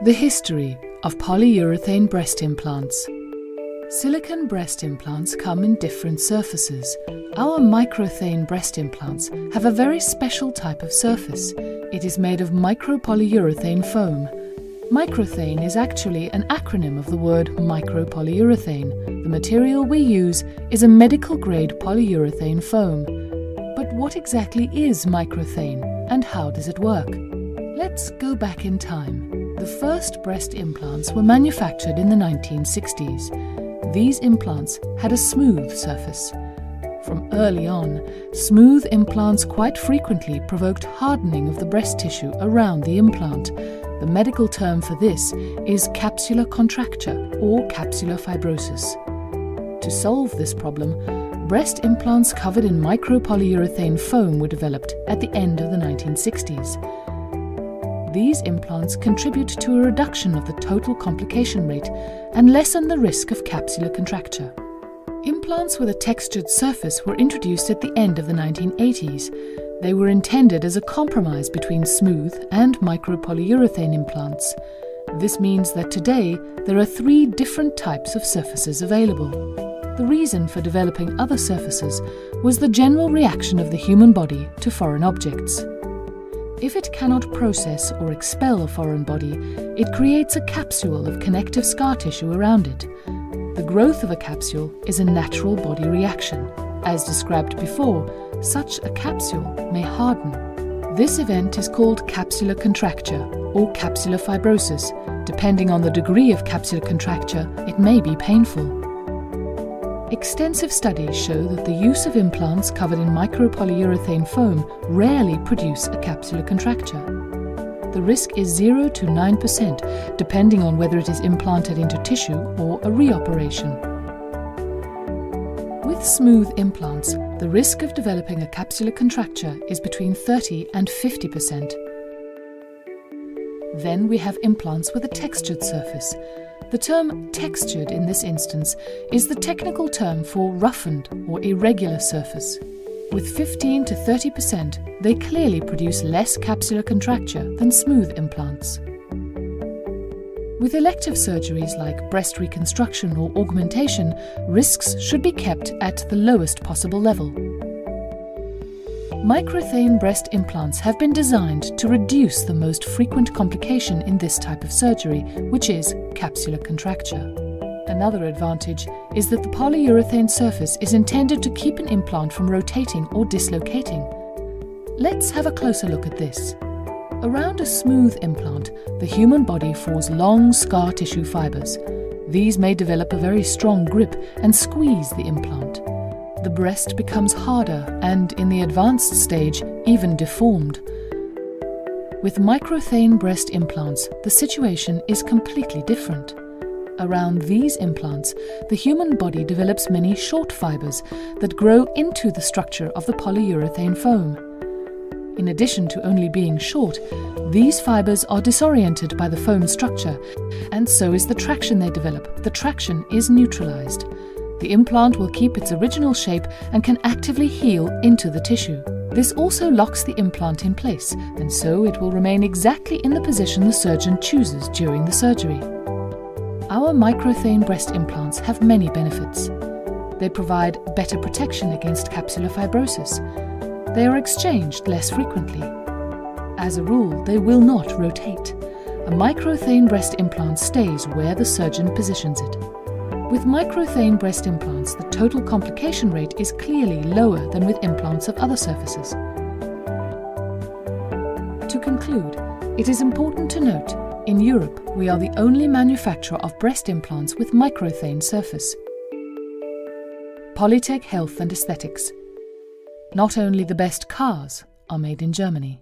The history of polyurethane breast implants. Silicone breast implants come in different surfaces. Our microthane breast implants have a very special type of surface. It is made of micropolyurethane foam. Microthane is actually an acronym of the word micropolyurethane. The material we use is a medical-grade polyurethane foam. But what exactly is microthane and how does it work? Let's go back in time. The first breast implants were manufactured in the 1960s. These implants had a smooth surface. From early on, smooth implants quite frequently provoked hardening of the breast tissue around the implant. The medical term for this is capsular contracture or capsular fibrosis. To solve this problem, breast implants covered in micropolyurethane foam were developed at the end of the 1960s. These implants contribute to a reduction of the total complication rate and lessen the risk of capsular contracture. Implants with a textured surface were introduced at the end of the 1980s. They were intended as a compromise between smooth and micropolyurethane implants. This means that today there are 3 different types of surfaces available. The reason for developing other surfaces was the general reaction of the human body to foreign objects. If it cannot process or expel a foreign body, it creates a capsule of connective scar tissue around it. The growth of a capsule is a natural body reaction. As described before, such a capsule may harden. This event is called capsular contracture or capsular fibrosis. Depending on the degree of capsular contracture, it may be painful. Extensive studies show that the use of implants covered in micropolyurethane foam rarely produce a capsular contracture. The risk is 0 to 9%, depending on whether it is implanted into tissue or a reoperation. With smooth implants, the risk of developing a capsular contracture is between 30 and 50%. Then we have implants with a textured surface. The term textured in this instance is the technical term for roughened or irregular surface. With 15 to 30%, they clearly produce less capsular contracture than smooth implants. With elective surgeries like breast reconstruction or augmentation, risks should be kept at the lowest possible level. Microthane breast implants have been designed to reduce the most frequent complication in this type of surgery, which is capsular contracture. Another advantage is that the polyurethane surface is intended to keep an implant from rotating or dislocating. Let's have a closer look at this. Around a smooth implant, the human body forms long scar tissue fibers. These may develop a very strong grip and squeeze the implant. The breast becomes harder and, in the advanced stage, even deformed. With microthane breast implants, the situation is completely different. Around these implants, the human body develops many short fibers that grow into the structure of the polyurethane foam. In addition to only being short, these fibers are disoriented by the foam structure, and so is the traction they develop. The traction is neutralized. The implant will keep its original shape and can actively heal into the tissue. This also locks the implant in place, and so it will remain exactly in the position the surgeon chooses during the surgery. Our microthane breast implants have many benefits. They provide better protection against capsular fibrosis. They are exchanged less frequently. As a rule, they will not rotate. A microthane breast implant stays where the surgeon positions it. With microthane breast implants, the total complication rate is clearly lower than with implants of other surfaces. To conclude, it is important to note, in Europe, we are the only manufacturer of breast implants with microthane surface. Polytech Health and Aesthetics. Not only the best cars are made in Germany.